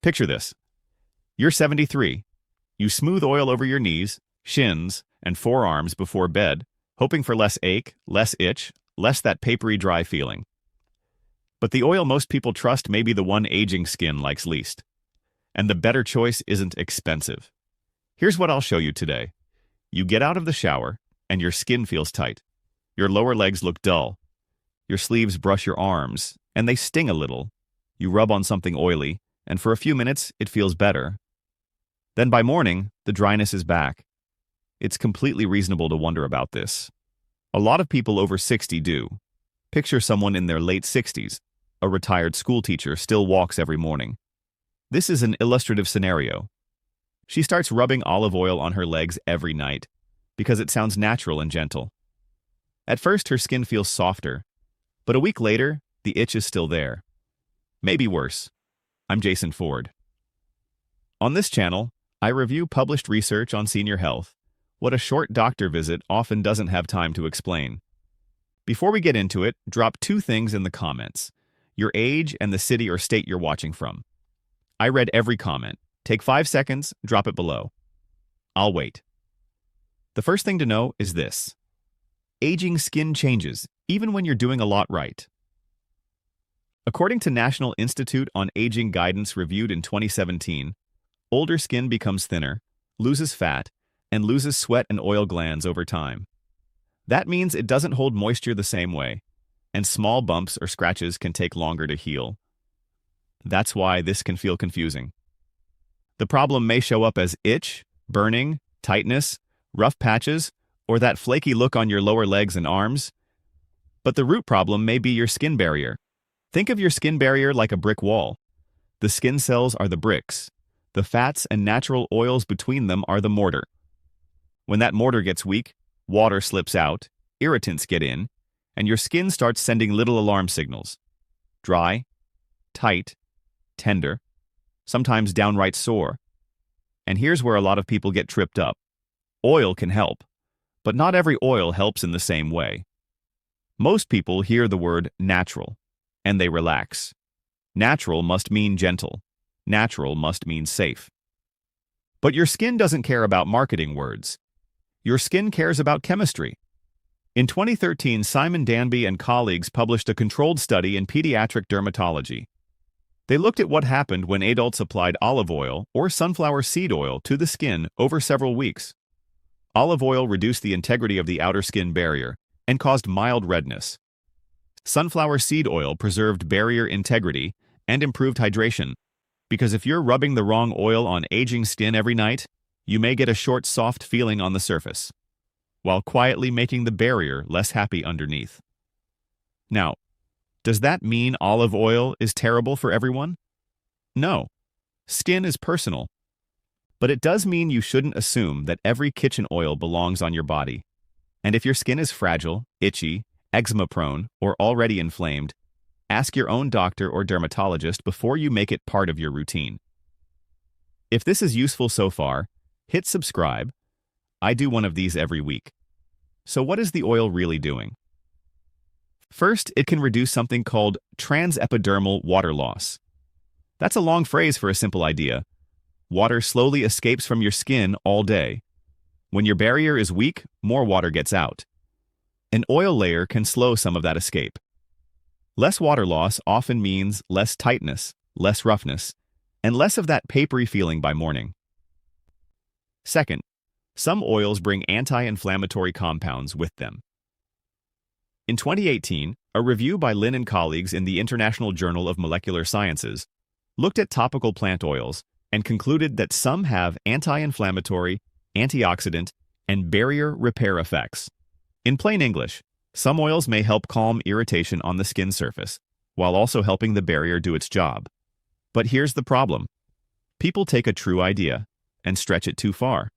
Picture this. You're 73. You smooth oil over your knees, shins, and forearms before bed, hoping for less ache, less itch, less that papery dry feeling. But the oil most people trust may be the one aging skin likes least. And the better choice isn't expensive. Here's what I'll show you today. You get out of the shower, and your skin feels tight. Your lower legs look dull. Your sleeves brush your arms, and they sting a little. You rub on something oily, and for a few minutes, it feels better. Then by morning, the dryness is back. It's completely reasonable to wonder about this. A lot of people over 60 do. Picture someone in their late 60s. A retired school teacher still walks every morning. This is an illustrative scenario. She starts rubbing olive oil on her legs every night because it sounds natural and gentle. At first, her skin feels softer, but a week later, the itch is still there. Maybe worse. I'm Jason Ford. On this channel, I review published research on senior health, what a short doctor visit often doesn't have time to explain. Before we get into it, drop two things in the comments: your age and the city or state you're watching from. I read every comment. Take 5 seconds, drop it below. I'll wait. The first thing to know is this: aging skin changes, even when you're doing a lot right. According to National Institute on Aging guidance reviewed in 2017, older skin becomes thinner, loses fat, and loses sweat and oil glands over time. That means it doesn't hold moisture the same way, and small bumps or scratches can take longer to heal. That's why this can feel confusing. The problem may show up as itch, burning, tightness, rough patches, or that flaky look on your lower legs and arms. But the root problem may be your skin barrier. Think of your skin barrier like a brick wall. The skin cells are the bricks. The fats and natural oils between them are the mortar. When that mortar gets weak, water slips out, irritants get in, and your skin starts sending little alarm signals. Dry, tight, tender, sometimes downright sore. And here's where a lot of people get tripped up. Oil can help, but not every oil helps in the same way. Most people hear the word natural, and they relax. Natural must mean gentle. Natural must mean safe. But your skin doesn't care about marketing words. Your skin cares about chemistry. In 2013, Simon Danby and colleagues published a controlled study in pediatric dermatology. They looked at what happened when adults applied olive oil or sunflower seed oil to the skin over several weeks. Olive oil reduced the integrity of the outer skin barrier and caused mild redness. Sunflower seed oil preserved barrier integrity and improved hydration, because if you're rubbing the wrong oil on aging skin every night, you may get a short, soft feeling on the surface, while quietly making the barrier less happy underneath. Now, does that mean olive oil is terrible for everyone? No. Skin is personal. But it does mean you shouldn't assume that every kitchen oil belongs on your body. And if your skin is fragile, itchy, eczema-prone, or already inflamed, ask your own doctor or dermatologist before you make it part of your routine. If this is useful so far, hit subscribe. I do one of these every week. So what is the oil really doing? First, it can reduce something called transepidermal water loss. That's a long phrase for a simple idea. Water slowly escapes from your skin all day. When your barrier is weak, more water gets out. An oil layer can slow some of that escape. Less water loss often means less tightness, less roughness, and less of that papery feeling by morning. Second, some oils bring anti-inflammatory compounds with them. In 2018, a review by Lin and colleagues in the International Journal of Molecular Sciences looked at topical plant oils and concluded that some have anti-inflammatory, antioxidant, and barrier repair effects. In plain English, some oils may help calm irritation on the skin surface, while also helping the barrier do its job. But here's the problem. People take a true idea and stretch it too far.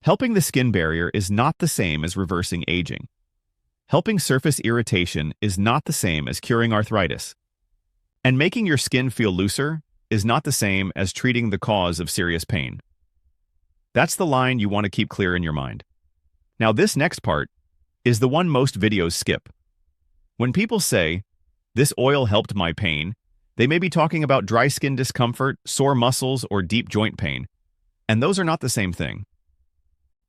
Helping the skin barrier is not the same as reversing aging. Helping surface irritation is not the same as curing arthritis. And making your skin feel looser is not the same as treating the cause of serious pain. That's the line you want to keep clear in your mind. Now, this next part is the one most videos skip. When people say, "This oil helped my pain," They may be talking about dry skin discomfort, sore muscles, or deep joint pain, and those are not the same thing.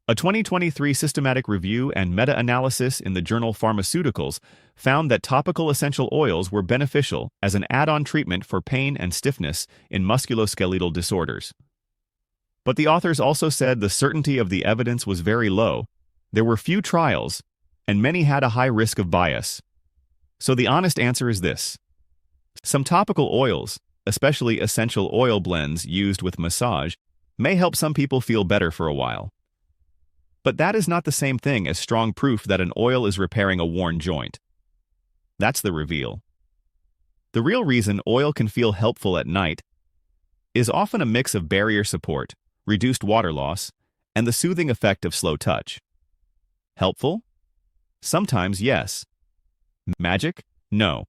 A 2023 systematic review and meta-analysis in the journal Pharmaceuticals found that topical essential oils were beneficial as an add-on treatment for pain and stiffness in musculoskeletal disorders. But the authors also said the certainty of the evidence was very low. There were few trials, and many had a high risk of bias. So the honest answer is this. Some topical oils, especially essential oil blends used with massage, may help some people feel better for a while. But that is not the same thing as strong proof that an oil is repairing a worn joint. That's the reveal. The real reason oil can feel helpful at night is often a mix of barrier support, reduced water loss, and the soothing effect of slow touch. Helpful? Sometimes yes. Magic? No.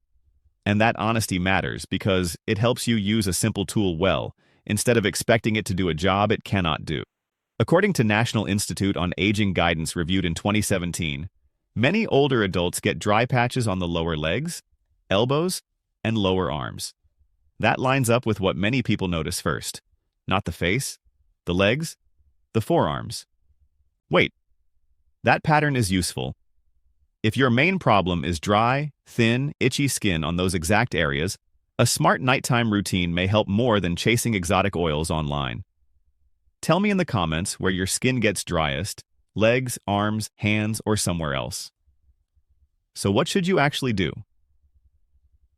And that honesty matters because it helps you use a simple tool well, instead of expecting it to do a job it cannot do. According to National Institute on Aging guidance reviewed in 2017, many older adults get dry patches on the lower legs, elbows, and lower arms. That lines up with what many people notice first. Not the face, the legs, the forearms. Wait, that pattern is useful. If your main problem is dry, thin, itchy skin on those exact areas, a smart nighttime routine may help more than chasing exotic oils online. Tell me in the comments where your skin gets driest, legs, arms, hands, or somewhere else. So what should you actually do?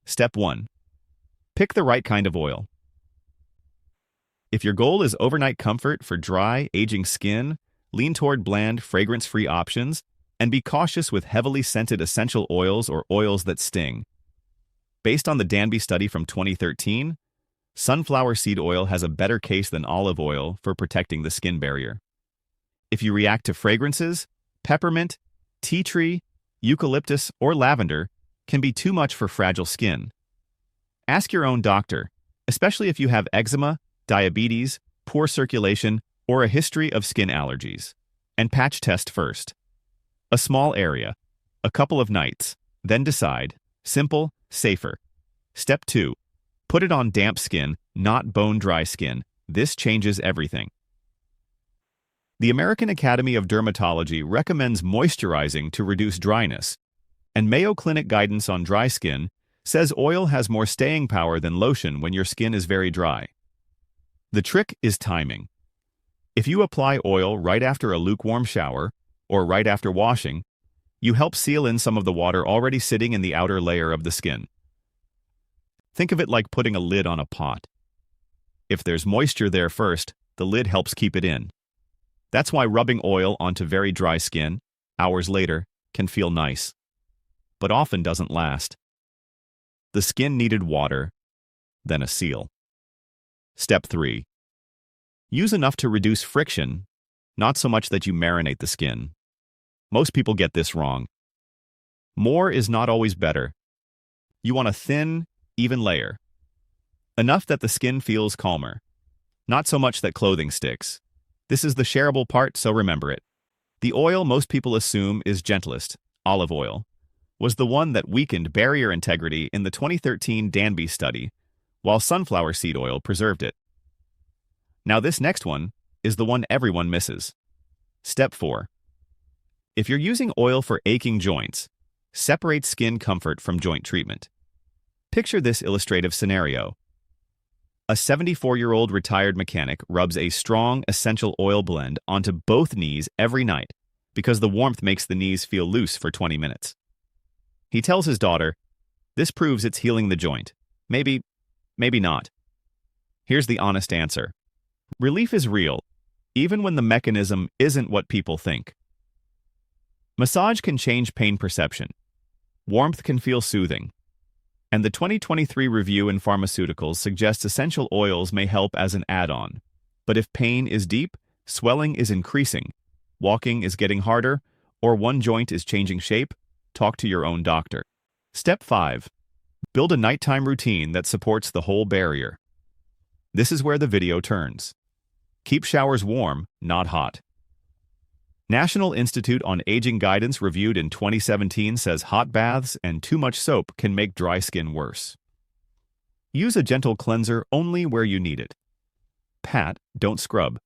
Step 1. Pick the right kind of oil. If your goal is overnight comfort for dry, aging skin, lean toward bland, fragrance-free options, and be cautious with heavily scented essential oils or oils that sting. Based on the Danby study from 2013, sunflower seed oil has a better case than olive oil for protecting the skin barrier. If you react to fragrances, peppermint, tea tree, eucalyptus, or lavender can be too much for fragile skin. Ask your own doctor, especially if you have eczema, diabetes, poor circulation, or a history of skin allergies. And patch test first. A small area, a couple of nights, then decide. Simple, safer. Step 2. Put it on damp skin, not bone-dry skin. This changes everything. The American Academy of Dermatology recommends moisturizing to reduce dryness, and Mayo Clinic guidance on dry skin says oil has more staying power than lotion when your skin is very dry. The trick is timing. If you apply oil right after a lukewarm shower or right after washing, you help seal in some of the water already sitting in the outer layer of the skin. Think of it like putting a lid on a pot. If there's moisture there first, the lid helps keep it in. That's why rubbing oil onto very dry skin, hours later, can feel nice, but often doesn't last. The skin needed water, then a seal. Step 3. Use enough to reduce friction, not so much that you marinate the skin. Most people get this wrong. More is not always better. You want a thin, even layer. Enough that the skin feels calmer. Not so much that clothing sticks. This is the shareable part, so remember it. The oil most people assume is gentlest, olive oil, was the one that weakened barrier integrity in the 2013 Danby study, while sunflower seed oil preserved it. Now this next one is the one everyone misses. Step 4. If you're using oil for aching joints, separate skin comfort from joint treatment. Picture this illustrative scenario. A 74-year-old retired mechanic rubs a strong essential oil blend onto both knees every night because the warmth makes the knees feel loose for 20 minutes. He tells his daughter, "This proves it's healing the joint. Maybe not." Here's the honest answer. Relief is real, even when the mechanism isn't what people think. Massage can change pain perception. Warmth can feel soothing. And the 2023 review in Pharmaceuticals suggests essential oils may help as an add-on. But if pain is deep, swelling is increasing, walking is getting harder, or one joint is changing shape, talk to your own doctor. Step 5. Build a nighttime routine that supports the whole barrier. This is where the video turns. Keep showers warm, not hot. National Institute on Aging guidance reviewed in 2017 says hot baths and too much soap can make dry skin worse. Use a gentle cleanser only where you need it. Pat, don't scrub.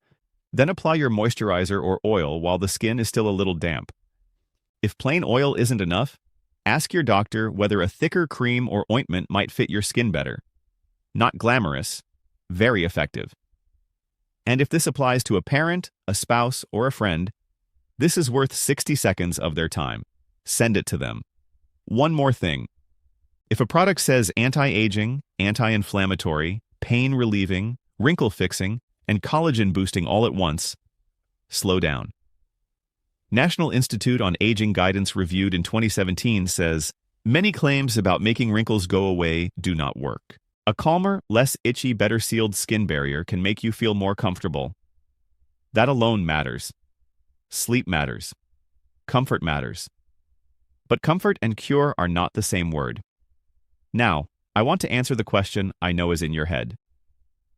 Then apply your moisturizer or oil while the skin is still a little damp. If plain oil isn't enough, ask your doctor whether a thicker cream or ointment might fit your skin better. Not glamorous, very effective. And if this applies to a parent, a spouse, or a friend, this is worth 60 seconds of their time. Send it to them. One more thing. If a product says anti-aging, anti-inflammatory, pain-relieving, wrinkle-fixing, and collagen-boosting all at once, slow down. National Institute on Aging guidance reviewed in 2017 says, many claims about making wrinkles go away do not work. A calmer, less itchy, better sealed skin barrier can make you feel more comfortable. That alone matters. Sleep matters. Comfort matters. But comfort and cure are not the same word. Now, I want to answer the question I know is in your head.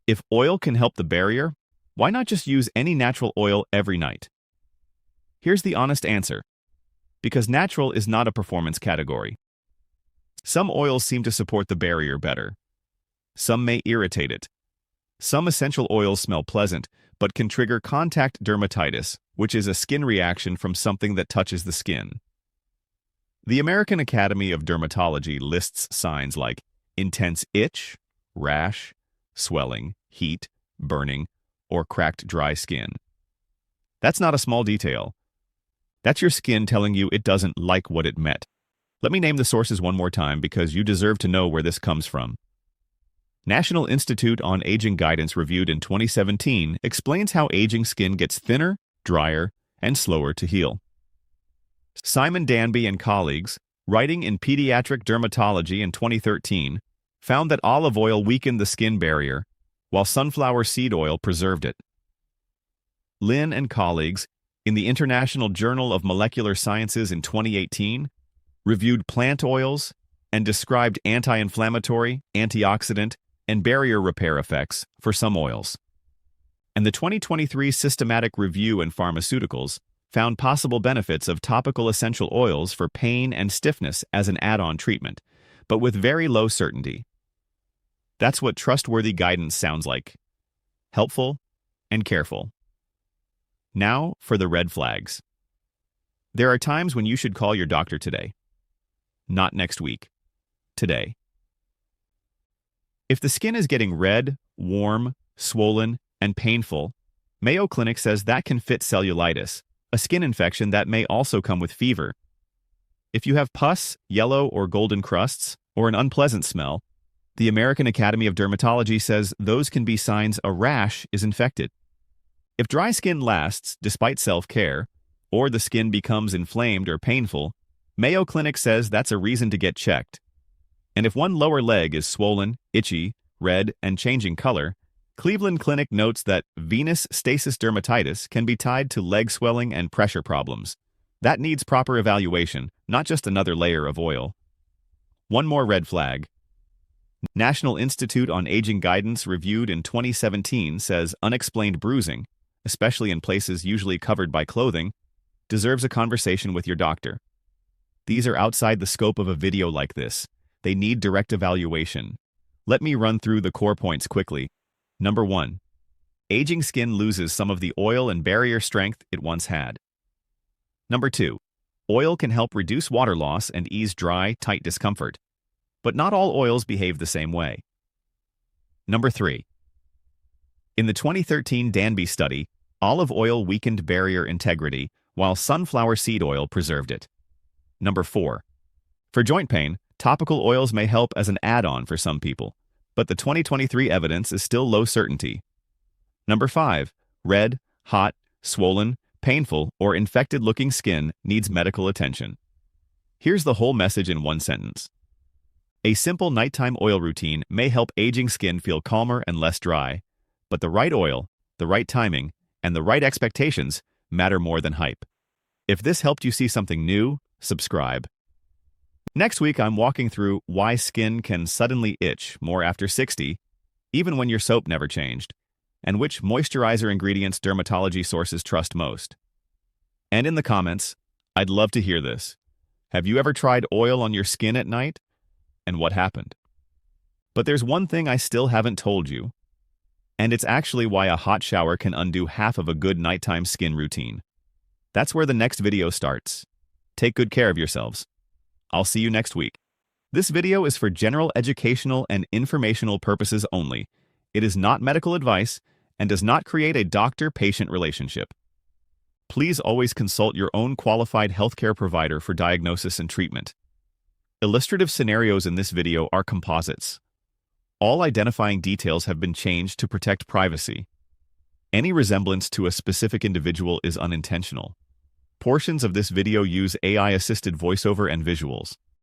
If oil can help the barrier, why not just use any natural oil every night? Here's the honest answer. Because natural is not a performance category. Some oils seem to support the barrier better. Some may irritate it. Some essential oils smell pleasant, but can trigger contact dermatitis, which is a skin reaction from something that touches the skin. The American Academy of Dermatology lists signs like intense itch, rash, swelling, heat, burning, or cracked dry skin. That's not a small detail. That's your skin telling you it doesn't like what it met. Let me name the sources one more time because you deserve to know where this comes from. National Institute on Aging guidance reviewed in 2017 explains how aging skin gets thinner, drier, and slower to heal. Simon Danby and colleagues, writing in Pediatric Dermatology in 2013, found that olive oil weakened the skin barrier, while sunflower seed oil preserved it. Lin and colleagues, in the International Journal of Molecular Sciences in 2018, reviewed plant oils and described anti-inflammatory, antioxidant, and barrier repair effects for some oils. And the 2023 Systematic Review in Pharmaceuticals found possible benefits of topical essential oils for pain and stiffness as an add-on treatment, but with very low certainty. That's what trustworthy guidance sounds like. Helpful and careful. Now for the red flags. There are times when you should call your doctor today. Not next week. Today. If the skin is getting red, warm, swollen, and painful, Mayo Clinic says that can fit cellulitis, a skin infection that may also come with fever. If you have pus, yellow or golden crusts, or an unpleasant smell, the American Academy of Dermatology says those can be signs a rash is infected. If dry skin lasts despite self-care, or the skin becomes inflamed or painful, Mayo Clinic says that's a reason to get checked. And if one lower leg is swollen, itchy, red, and changing color, Cleveland Clinic notes that venous stasis dermatitis can be tied to leg swelling and pressure problems. That needs proper evaluation, not just another layer of oil. One more red flag. National Institute on Aging guidance reviewed in 2017 says unexplained bruising, especially in places usually covered by clothing, deserves a conversation with your doctor. These are outside the scope of a video like this. They need direct evaluation. Let me run through the core points quickly. Number 1. Aging skin loses some of the oil and barrier strength it once had. Number 2. Oil can help reduce water loss and ease dry, tight discomfort. But not all oils behave the same way. Number 3. In the 2013 Danby study, olive oil weakened barrier integrity, while sunflower seed oil preserved it. Number 4. For joint pain, topical oils may help as an add-on for some people, but the 2023 evidence is still low certainty. Number 5. Red, hot, swollen, painful, or infected-looking skin needs medical attention. Here's the whole message in one sentence. A simple nighttime oil routine may help aging skin feel calmer and less dry, but the right oil, the right timing, and the right expectations matter more than hype. If this helped you see something new, subscribe. Next week, I'm walking through why skin can suddenly itch more after 60, even when your soap never changed, and which moisturizer ingredients dermatology sources trust most. And in the comments, I'd love to hear this. Have you ever tried oil on your skin at night? And what happened? But there's one thing I still haven't told you, and it's actually why a hot shower can undo half of a good nighttime skin routine. That's where the next video starts. Take good care of yourselves. I'll see you next week. This video is for general educational and informational purposes only. It is not medical advice and does not create a doctor-patient relationship. Please always consult your own qualified healthcare provider for diagnosis and treatment. Illustrative scenarios in this video are composites. All identifying details have been changed to protect privacy. Any resemblance to a specific individual is unintentional. Portions of this video use AI-assisted voiceover and visuals.